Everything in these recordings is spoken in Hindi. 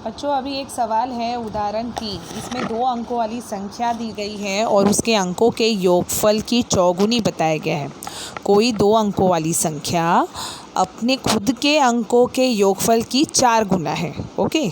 बच्चों अभी एक सवाल है उदाहरण 3। इसमें 2 अंकों वाली संख्या दी गई है और उसके अंकों के योगफल की चौगुनी बताया गया है। कोई 2 अंकों वाली संख्या अपने खुद के अंकों के योगफल की 4 गुना है। ओके,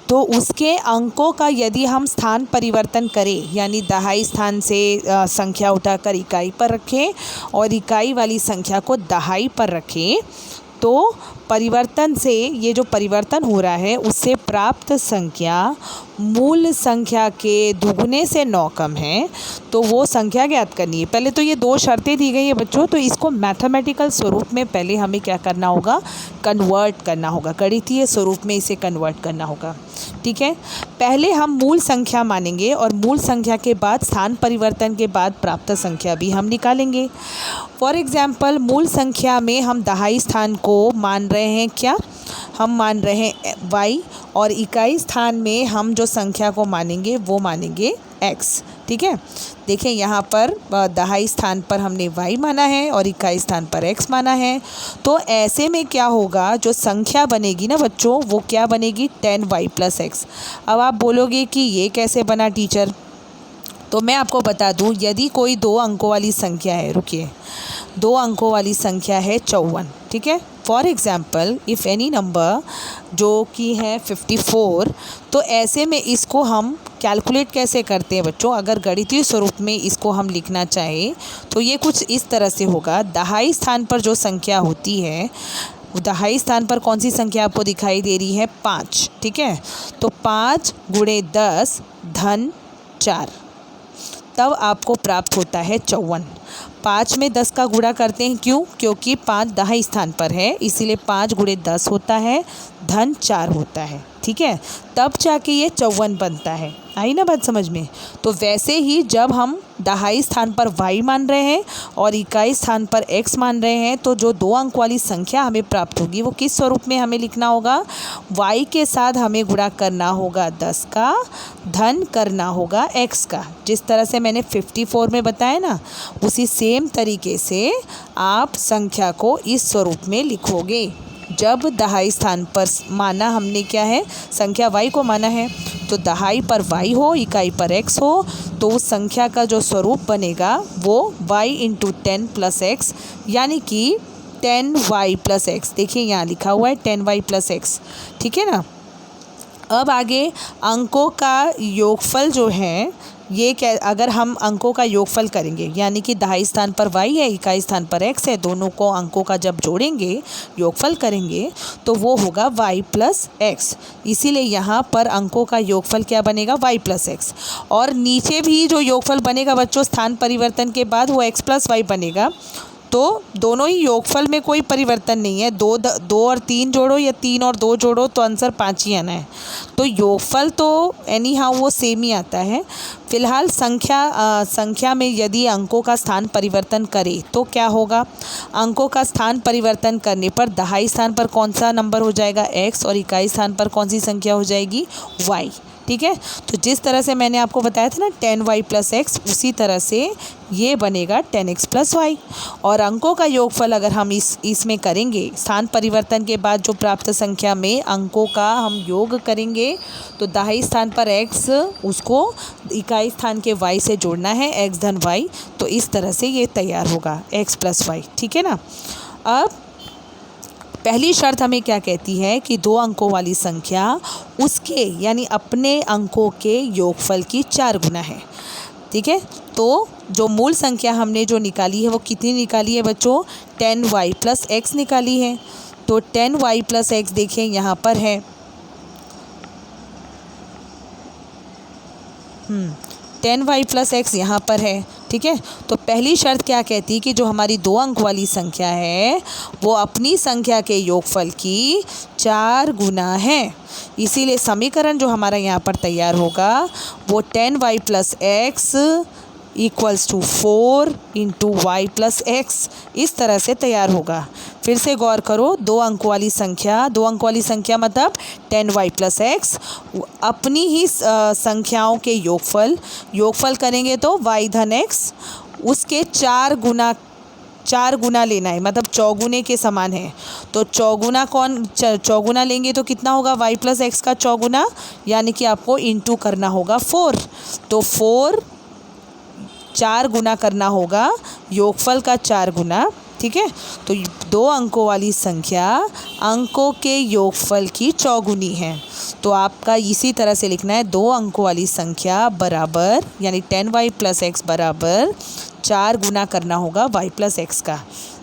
तो उसके अंकों का यदि हम स्थान परिवर्तन करें, यानी दहाई स्थान से संख्या उठाकर इकाई पर रखें और इकाई वाली संख्या को दहाई पर रखें, तो परिवर्तन से ये जो परिवर्तन हो रहा है उससे प्राप्त संख्या मूल संख्या के दुगने से 9 कम है, तो वो संख्या ज्ञात करनी है। पहले तो ये 2 शर्तें दी गई है बच्चों, तो इसको मैथमेटिकल स्वरूप में पहले हमें क्या करना होगा, कन्वर्ट करना होगा, गणितीय स्वरूप में इसे कन्वर्ट करना होगा। ठीक है, पहले हम मूल संख्या मानेंगे और मूल संख्या के बाद स्थान परिवर्तन के बाद प्राप्त संख्या भी हम निकालेंगे। फॉर एग्जाम्पल, मूल संख्या में हम दहाई स्थान को मान रहे हैं, क्या हम मान रहे हैं y, और इकाई स्थान में हम जो संख्या को मानेंगे वो मानेंगे x। ठीक है, देखें यहाँ पर दहाई स्थान पर हमने y माना है और इकाई स्थान पर x माना है। तो ऐसे में क्या होगा, जो संख्या बनेगी ना बच्चों, वो क्या बनेगी, 10y + x। अब आप बोलोगे कि ये कैसे बना टीचर, तो मैं आपको बता दूं, यदि कोई 2 अंकों वाली संख्या है, रुकिए, 2 अंकों वाली संख्या है 54। ठीक है, for example if any number जो कि है 54, तो ऐसे में इसको हम कैलकुलेट कैसे करते हैं बच्चों, अगर गणितीय स्वरूप में इसको हम लिखना चाहें तो ये कुछ इस तरह से होगा। दहाई स्थान पर जो संख्या होती है, दहाई स्थान पर कौन सी संख्या आपको दिखाई दे रही है, 5। ठीक है, तो 5 × 10 धन 4, तब आपको प्राप्त होता है 54। 5 में 10 का गुणा करते हैं, क्यों, क्योंकि 5 दहाई स्थान पर है, इसीलिए 5 × 10 होता है, धन 4 होता है। ठीक है, तब जाके ये 54 बनता है। आई ना बात समझ में। तो वैसे ही जब हम दहाई स्थान पर y मान रहे हैं और इकाई स्थान पर x मान रहे हैं, तो जो 2 अंक वाली संख्या हमें प्राप्त होगी वो किस स्वरूप में हमें लिखना होगा, y के साथ हमें गुणा करना होगा 10 का, धन करना होगा x का। जिस तरह से मैंने 54 में बताया ना, उसी सेम तरीके से आप संख्या को इस स्वरूप में लिखोगे। जब दहाई स्थान पर माना हमने क्या है, संख्या y को माना है, तो दहाई पर y हो, इकाई पर x हो, तो उस संख्या का जो स्वरूप बनेगा वो y × 10 + x, यानी कि 10y + x। देखिए यहाँ लिखा हुआ है 10y + x। ठीक है ना। अब आगे अंकों का योगफल जो है, ये क्या, अगर हम अंकों का योगफल करेंगे, यानी कि दहाई स्थान पर y है, इकाई स्थान पर x है, दोनों को अंकों का जब जोड़ेंगे, योगफल करेंगे, तो वो होगा y + x। इसीलिए यहाँ पर अंकों का योगफल क्या बनेगा, y + x। और नीचे भी जो योगफल बनेगा बच्चों स्थान परिवर्तन के बाद, वो x + y बनेगा। तो दोनों ही योगफल में कोई परिवर्तन नहीं है, 2 और 3 जोड़ो या 3 और 2 जोड़ो तो आंसर 5 ही आना है। तो योगफल तो एनी हाउ वो सेम ही आता है। फिलहाल संख्या में यदि अंकों का स्थान परिवर्तन करें तो क्या होगा, अंकों का स्थान परिवर्तन करने पर दहाई स्थान पर कौन सा नंबर हो जाएगा, x, और इकाई स्थान पर कौन सी संख्या हो जाएगी, y। ठीक है, तो जिस तरह से मैंने आपको बताया था ना 10y + x, उसी तरह से ये बनेगा 10x + y। और अंकों का योगफल अगर हम इसमें करेंगे, स्थान परिवर्तन के बाद जो प्राप्त संख्या में अंकों का हम योग करेंगे, तो दहाई स्थान पर x, उसको इकाई स्थान के y से जोड़ना है, x धन y, तो इस तरह से ये तैयार होगा x + y। ठीक है ना। अब पहली शर्त हमें क्या कहती है कि 2 अंकों वाली संख्या उसके यानी अपने अंकों के योगफल की 4 गुना है। ठीक है, तो जो मूल संख्या हमने जो निकाली है वो कितनी निकाली है बच्चों, 10y + x निकाली है। तो 10y + x देखें यहाँ पर है, 10y + x यहाँ पर है। ठीक है, तो पहली शर्त क्या कहती है कि जो हमारी 2 अंक वाली संख्या है वो अपनी संख्या के योगफल की 4 गुना है। इसीलिए समीकरण जो हमारा यहाँ पर तैयार होगा वो 10y + x = 4 × y + x, इस तरह से तैयार होगा। फिर से गौर करो, 2 अंक वाली संख्या, 2 अंक वाली संख्या मतलब 10y + x, अपनी ही संख्याओं के योगफल करेंगे तो y धन x, उसके 4 गुना 4 गुना लेना है, मतलब चौगुने के समान है। तो चौगुना लेंगे तो कितना होगा, y प्लस एक्स का चौगुना, यानी कि आपको इंटू करना होगा 4। तो 4 4 गुना करना होगा योगफल का 4 गुना, ठीक है। तो 2 अंकों वाली संख्या अंकों के योगफल की चौगुनी है। तो आपका इसी तरह से लिखना है, 2 अंकों वाली संख्या बराबर, यानी 10y प्लस एक्स बराबर 4 गुना करना होगा y प्लस एक्स का।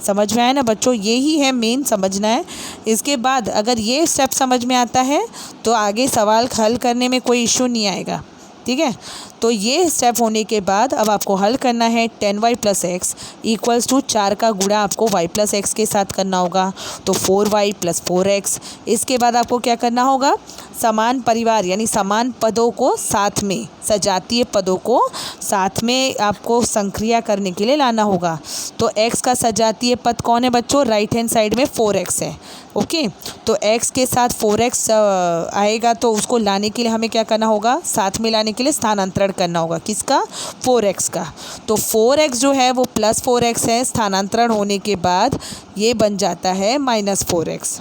समझ में आया ना बच्चों, यही है मेन समझना है। इसके बाद अगर ये स्टेप समझ में आता है तो आगे सवाल हल करने में कोई इशू नहीं आएगा, ठीक है। तो ये स्टेप होने के बाद अब आपको हल करना है 10y plus x equals to 4 का गुणा आपको y प्लस एक्स के साथ करना होगा, तो 4y प्लस 4x। इसके बाद आपको क्या करना होगा, समान परिवार यानी समान पदों को साथ में, सजातीय पदों को साथ में आपको संक्रिया करने के लिए लाना होगा। तो x का सजातीय पद कौन है बच्चों, राइट हैंड साइड में 4x है, ओके। तो x के साथ 4x आएगा, तो उसको लाने के लिए हमें क्या करना होगा, साथ में लाने के लिए स्थानांतरण करना होगा, किसका, 4x का। तो 4x जो है वो प्लस 4x है, स्थानांतरण होने के बाद ये बन जाता है माइनस 4x।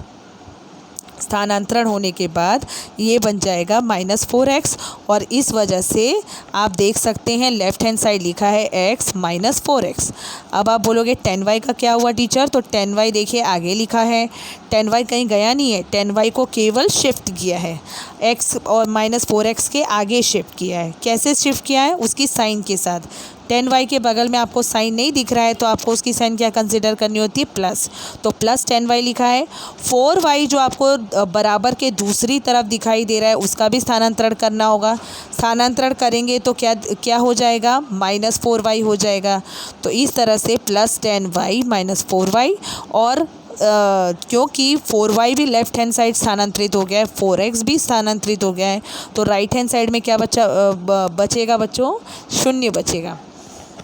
स्थानांतरण होने के बाद ये बन जाएगा माइनस 4x, और इस वजह से आप देख सकते हैं लेफ्ट हैंड साइड लिखा है x माइनस 4x। अब आप बोलोगे 10y का क्या हुआ टीचर, तो 10y देखिए आगे लिखा है, 10y कहीं गया नहीं है, 10y को केवल शिफ्ट किया है, x और माइनस 4x के आगे शिफ्ट किया है। कैसे शिफ्ट किया है, उसकी साइन के साथ। 10y के बगल में आपको साइन नहीं दिख रहा है तो आपको उसकी साइन क्या कंसिडर करनी होती है, प्लस। तो प्लस 10y लिखा है। 4y जो आपको बराबर के दूसरी तरफ दिखाई दे रहा है उसका भी स्थानांतरण करना होगा। स्थानांतरण करेंगे तो क्या हो जाएगा, माइनस 4y हो जाएगा। तो इस तरह से प्लस 10y माइनस 4y, और क्योंकि 4y भी लेफ्ट हैंड साइड स्थानांतरित हो गया है, 4x भी स्थानांतरित हो गया है, तो राइट हैंड साइड में क्या बचेगा बच्चों, 0 बचेगा।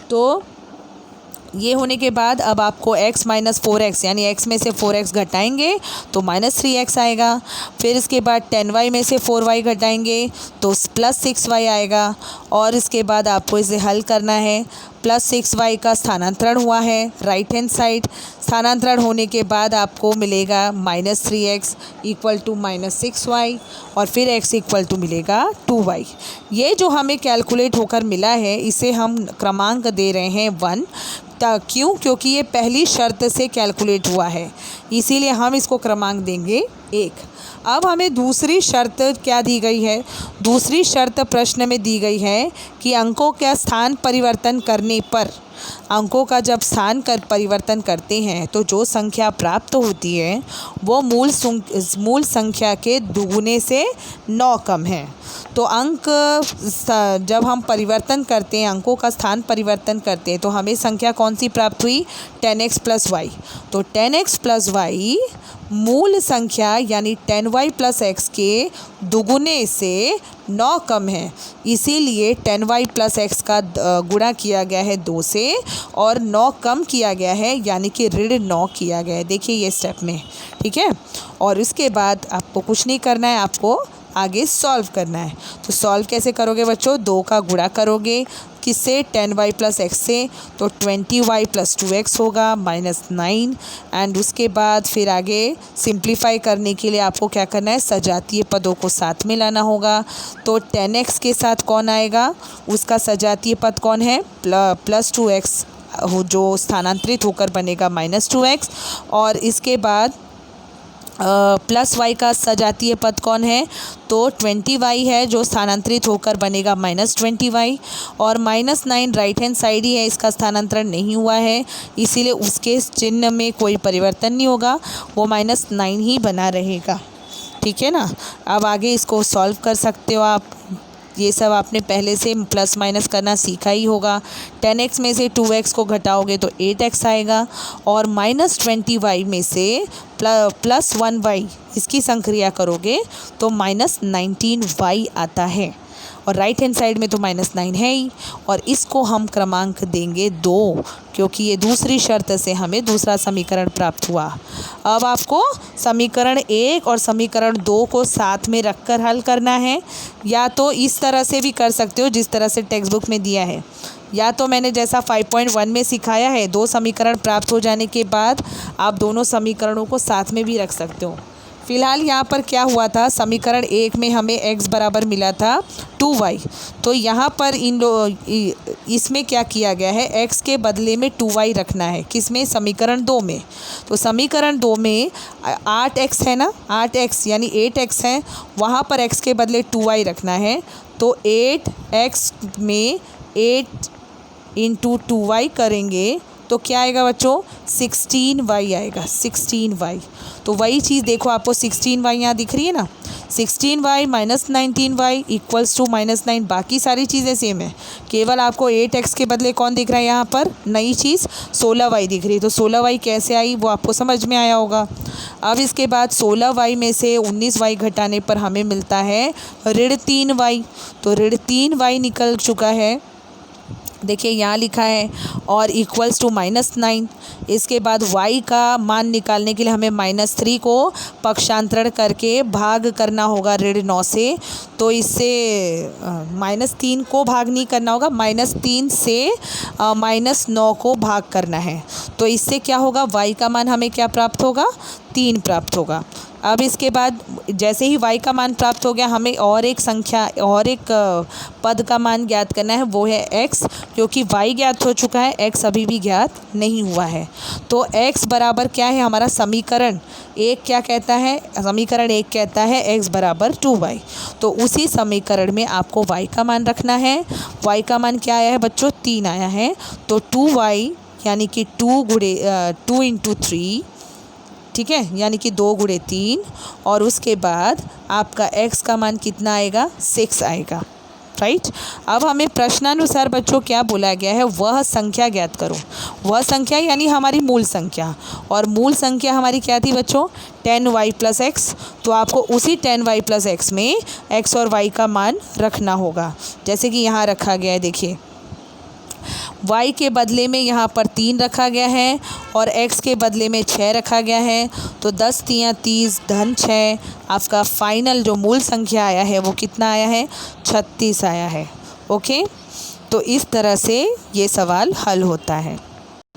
तो ये होने के बाद अब आपको x माइनस 4x यानी x में से 4x घटाएंगे तो माइनस 3x आएगा। फिर इसके बाद 10y में से 4y घटाएंगे तो प्लस 6y आएगा, और इसके बाद आपको इसे हल करना है। प्लस 6y का स्थानांतरण हुआ है राइट हैंड साइड, स्थानांतरण होने के बाद आपको मिलेगा minus 3x equal to minus 6y, और फिर x इक्वल टू मिलेगा 2y। ये जो हमें कैलकुलेट होकर मिला है इसे हम क्रमांक दे रहे हैं 1। क्यों, क्योंकि ये पहली शर्त से कैलकुलेट हुआ है, इसीलिए हम इसको क्रमांक देंगे 1। अब हमें दूसरी शर्त क्या दी गई है, दूसरी शर्त प्रश्न में दी गई है कि अंकों का स्थान परिवर्तन करने पर, अंकों का जब स्थान परिवर्तन करते हैं तो जो संख्या प्राप्त होती है वो मूल संख्या के दुगुने से 9 कम है। तो अंक जब हम परिवर्तन करते हैं, अंकों का स्थान परिवर्तन करते हैं, तो हमें संख्या कौन सी प्राप्त हुई, 10x प्लस वाई। तो 10x प्लस वाई मूल संख्या यानी 10y प्लस एक्स के दुगुने से 9 कम है, इसीलिए 10y प्लस एक्स का गुणा किया गया है 2 से, और 9 कम किया गया है यानी कि ऋण 9 किया गया है। देखिए ये स्टेप में, ठीक है। और इसके बाद आपको कुछ नहीं करना है, आपको आगे सॉल्व करना है। तो सॉल्व कैसे करोगे बच्चों, 2 का गुणा करोगे किससे, 10y प्लस एक्स से, तो 20y प्लस 2x होगा माइनस 9। एंड उसके बाद फिर आगे सिंप्लीफाई करने के लिए आपको क्या करना है, सजातीय पदों को साथ में लाना होगा। तो 10x के साथ कौन आएगा, उसका सजातीय पद कौन है, प्लस 2x जो स्थानांतरित होकर बनेगा माइनस 2x, और इसके बाद प्लस y का सजातीय पद कौन है, तो 20y है जो स्थानांतरित होकर बनेगा माइनस 20y, और माइनस 9 राइट हैंड साइड ही है, इसका स्थानांतरण नहीं हुआ है, इसीलिए उसके चिन्ह में कोई परिवर्तन नहीं होगा, वो माइनस 9 ही बना रहेगा, ठीक है ना। अब आगे इसको सॉल्व कर सकते हो आप, ये सब आपने पहले से प्लस माइनस करना सीखा ही होगा। 10x में से 2x को घटाओगे तो 8x आएगा, और माइनस 20y में से प्लस 1y इसकी संक्रिया करोगे तो माइनस 19y आता है, और राइट हैंड साइड में तो माइनस 9 है ही, और इसको हम क्रमांक देंगे 2, क्योंकि ये दूसरी शर्त से हमें दूसरा समीकरण प्राप्त हुआ। अब आपको समीकरण 1 और समीकरण 2 को साथ में रखकर हल करना है, या तो इस तरह से भी कर सकते हो जिस तरह से टेक्स्ट बुक में दिया है, या तो मैंने जैसा 5.1 में सिखाया है, दो समीकरण प्राप्त हो जाने के बाद आप दोनों समीकरणों को साथ में भी रख सकते हो। फ़िलहाल यहाँ पर क्या हुआ था, समीकरण 1 में हमें x बराबर मिला था 2y, तो यहाँ पर इसमें क्या किया गया है, x के बदले में 2y रखना है। किस में, समीकरण 2 में। तो समीकरण 2 में 8x है ना, 8x यानी 8x है, वहाँ पर x के बदले 2y रखना है। तो 8x में 8 इंटू 2y करेंगे तो क्या आएगा बच्चों, 16y आएगा, 16y। तो वही चीज़ देखो, आपको 16y यहाँ दिख रही है ना, 16y minus 19y equals to -9। बाकी सारी चीज़ें सेम है, केवल आपको 8x के बदले कौन दिख रहा है यहाँ पर, नई चीज़ 16y दिख रही है। तो 16y कैसे आई वो आपको समझ में आया होगा। अब इसके बाद 16y में से 19y घटाने पर हमें मिलता है ऋण 3y। तो ऋण 3y निकल चुका है, देखिए यहाँ लिखा है, और इक्वल्स टू -9। इसके बाद y का मान निकालने के लिए हमें -3 को पक्षांतरण करके भाग करना होगा ऋण 9 से। तो इससे -3 को भाग नहीं करना होगा, -3 से -9 को भाग करना है। तो इससे क्या होगा, y का मान हमें क्या प्राप्त होगा, 3 प्राप्त होगा। अब इसके बाद जैसे ही y का मान प्राप्त हो गया, हमें और एक संख्या, और एक पद का मान ज्ञात करना है, वो है x, क्योंकि y ज्ञात हो चुका है, x अभी भी ज्ञात नहीं हुआ है। तो x बराबर क्या है, हमारा समीकरण 1 क्या कहता है, समीकरण 1 कहता है x बराबर 2y। तो उसी समीकरण में आपको y का मान रखना है। y का मान क्या आया है बच्चों, 3 आया है। तो 2y यानी कि 2 इंटू 3, ठीक है, यानी कि 2 गुणे 3, और उसके बाद आपका x का मान कितना आएगा, 6 आएगा, राइट। अब हमें प्रश्नानुसार बच्चों क्या बोला गया है, वह संख्या ज्ञात करो। वह संख्या यानी हमारी मूल संख्या, और मूल संख्या हमारी क्या थी बच्चों, 10y प्लस x। तो आपको उसी 10y प्लस x में x और y का मान रखना होगा, जैसे कि यहाँ रखा गया है। देखिए y के बदले में यहाँ पर 3 रखा गया है, और x के बदले में 6 रखा गया है। तो 10 तियाँ 30 धन 6, आपका फाइनल जो मूल संख्या आया है वो कितना आया है, 36 आया है। ओके, तो इस तरह से ये सवाल हल होता है।